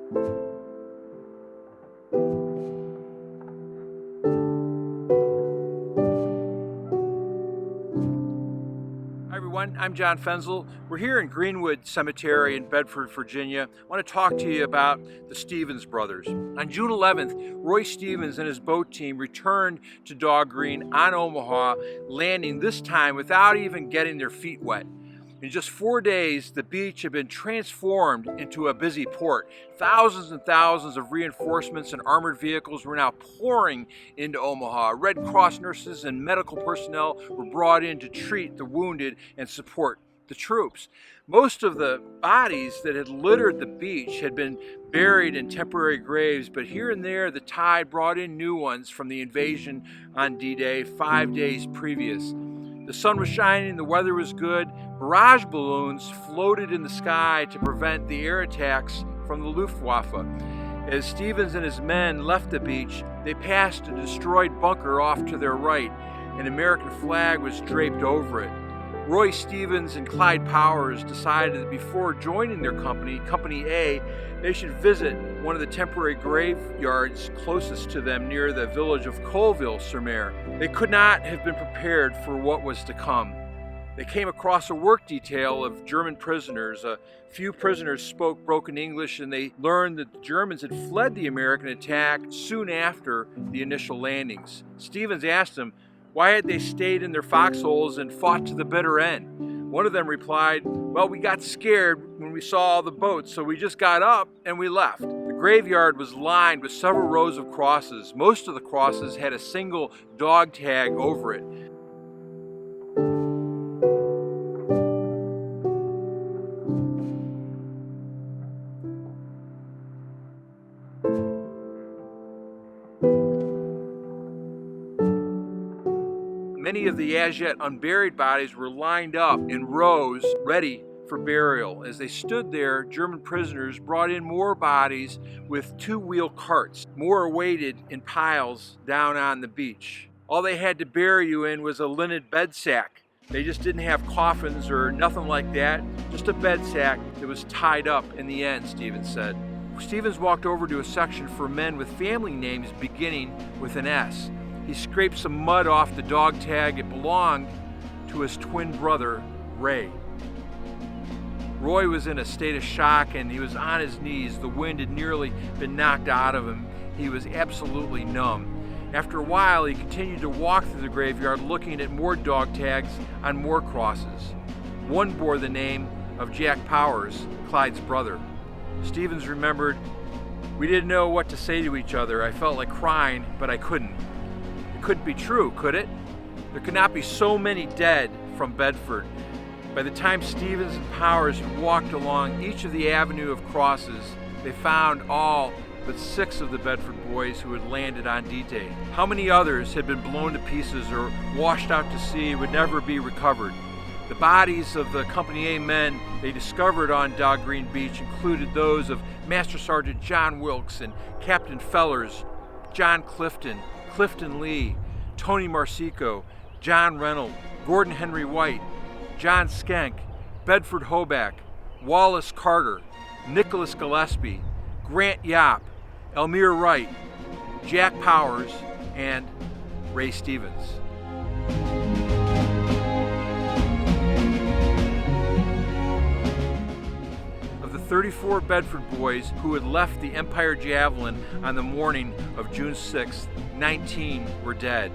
Hi everyone, I'm John Fenzel. We're here in Greenwood Cemetery in Bedford, Virginia. I want to talk to you about the Stevens brothers. On June 11th, Roy Stevens and his boat team returned to Dog Green on Omaha, landing this time without even getting their feet wet. In just 4 days, the beach had been transformed into a busy port. Thousands and thousands of reinforcements and armored vehicles were now pouring into Omaha. Red Cross nurses and medical personnel were brought in to treat the wounded and support the troops. Most of the bodies that had littered the beach had been buried in temporary graves, but here and there the tide brought in new ones from the invasion on D-Day 5 days previous. The sun was shining, the weather was good. Barrage balloons floated in the sky to prevent the air attacks from the Luftwaffe. As Stevens and his men left the beach, they passed a destroyed bunker off to their right. An American flag was draped over it. Roy Stevens and Clyde Powers decided that before joining their company, Company A, they should visit one of the temporary graveyards closest to them near the village of Colville-sur-Mer. They could not have been prepared for what was to come. They came across a work detail of German prisoners. A few prisoners spoke broken English, and they learned that the Germans had fled the American attack soon after the initial landings. Stevens asked them why had they stayed in their foxholes and fought to the bitter end. One of them replied, "Well, we got scared when we saw all the boats, so we just got up and we left." The graveyard was lined with several rows of crosses. Most of the crosses had a single dog tag over it. Many of the as yet unburied bodies were lined up in rows ready for burial. As they stood there, German prisoners brought in more bodies with two-wheel carts. More awaited in piles down on the beach. All they had to bury you in was a linen bed sack. They just didn't have coffins or nothing like that, just a bed sack that was tied up in the end, Stevens said. Stevens walked over to a section for men with family names beginning with an S. He scraped some mud off the dog tag. It belonged to his twin brother, Ray. Roy was in a state of shock and he was on his knees. The wind had nearly been knocked out of him. He was absolutely numb. After a while, he continued to walk through the graveyard looking at more dog tags on more crosses. One bore the name of Jack Powers, Clyde's brother. Stevens remembered, "We didn't know what to say to each other. I felt like crying, but I couldn't." It couldn't be true, could it? There could not be so many dead from Bedford. By the time Stevens and Powers had walked along each of the avenue of crosses, they found all but 6 of the Bedford boys who had landed on D-Day. How many others had been blown to pieces or washed out to sea would never be recovered? The bodies of the Company A men they discovered on Dog Green Beach included those of Master Sergeant John Wilkes and Captain Fellers, John Clifton, Clifton Lee, Tony Marsico, John Reynolds, Gordon Henry White, John Skenk, Bedford Hoback, Wallace Carter, Nicholas Gillespie, Grant Yop, Elmire Wright, Jack Powers, and Ray Stevens. Of the 34 Bedford boys who had left the Empire Javelin on the morning of June 6th, 19 were dead.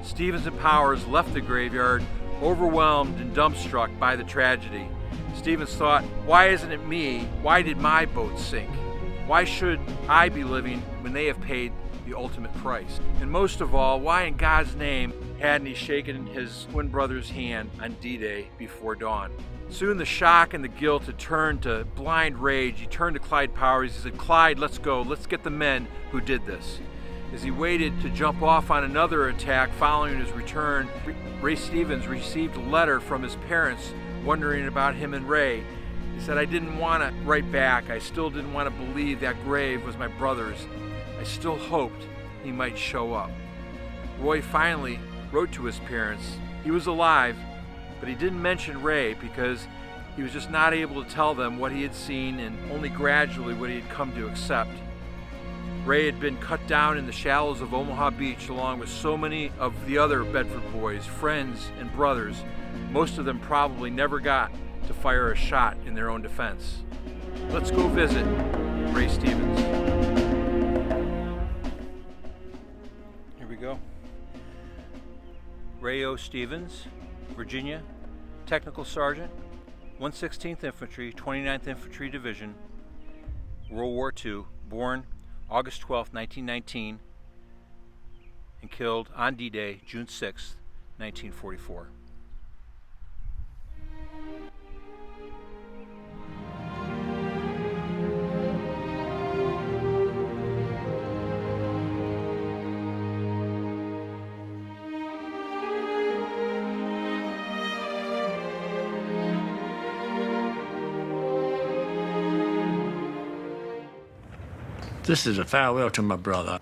Stevens and Powers left the graveyard overwhelmed and dumbstruck by the tragedy. Stevens thought, why isn't it me? Why did my boat sink? Why should I be living when they have paid the ultimate price? And most of all, why in God's name hadn't he shaken his twin brother's hand on D-Day before dawn? Soon the shock and the guilt had turned to blind rage. He turned to Clyde Powers. He said, "Clyde, let's go. Let's get the men who did this." As he waited to jump off on another attack following his return, Ray Stevens received a letter from his parents wondering about him and Ray. He said, "I didn't want to write back. I still didn't want to believe that grave was my brother's. I still hoped he might show up." Roy finally wrote to his parents. He was alive, but he didn't mention Ray because He was just not able to tell them what he had seen and only gradually what he had come to accept. Ray had been cut down in the shallows of Omaha Beach along with so many of the other Bedford boys, friends and brothers. Most of them probably never got to fire a shot in their own defense. Let's go visit Ray Stevens. Here we go. Ray O. Stevens, Virginia, Technical Sergeant, 116th Infantry, 29th Infantry Division, World War II, born August 12, 1919, and killed on D-Day, June 6, 1944. This is a farewell to my brother.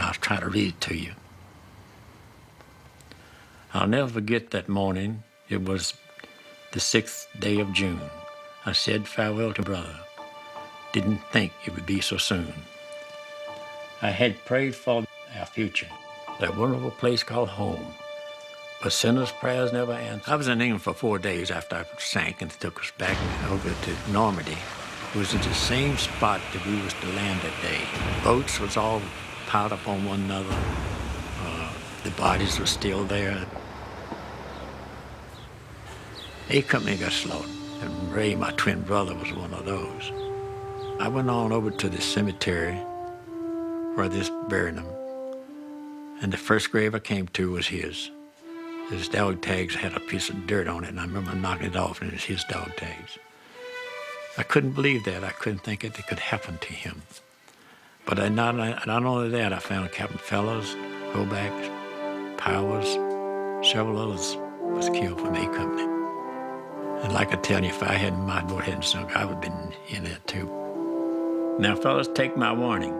I'll try to read it to you. I'll never forget that morning. It was the 6th day of June. I said farewell to brother. Didn't think it would be so soon. I had prayed for our future, that wonderful place called home. But sinners' prayers never answered. I was in England for 4 days after I sank, and they took us back over to Normandy. It was at the same spot that we was to land that day. Boats was all piled up on one another. The bodies were still there. A company got slaughtered, and Ray, my twin brother, was one of those. I went on over to the cemetery where they buried him, and the first grave I came to was his. His dog tags had a piece of dirt on it, and I remember knocking it off, and it was his dog tags. I couldn't believe that. I couldn't think it could happen to him. But not only that, I found Captain Fellows, Hobacks, Powers, several others was killed from A Company. And like I tell you, if I hadn't, my boat hadn't sunk, I would have been in it too. Now, fellas, take my warning.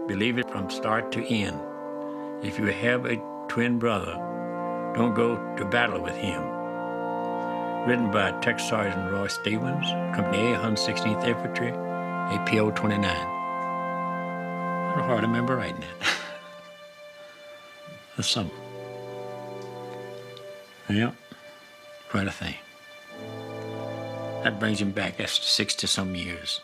Believe it from start to end. If you have a twin brother, don't go to battle with him. Written by Tech Sergeant Roy Stevens, Company A, 116th Infantry, APO 29. I don't hardly remember writing it. That's something. Yeah, quite a thing. That brings him back, that's 60-some years.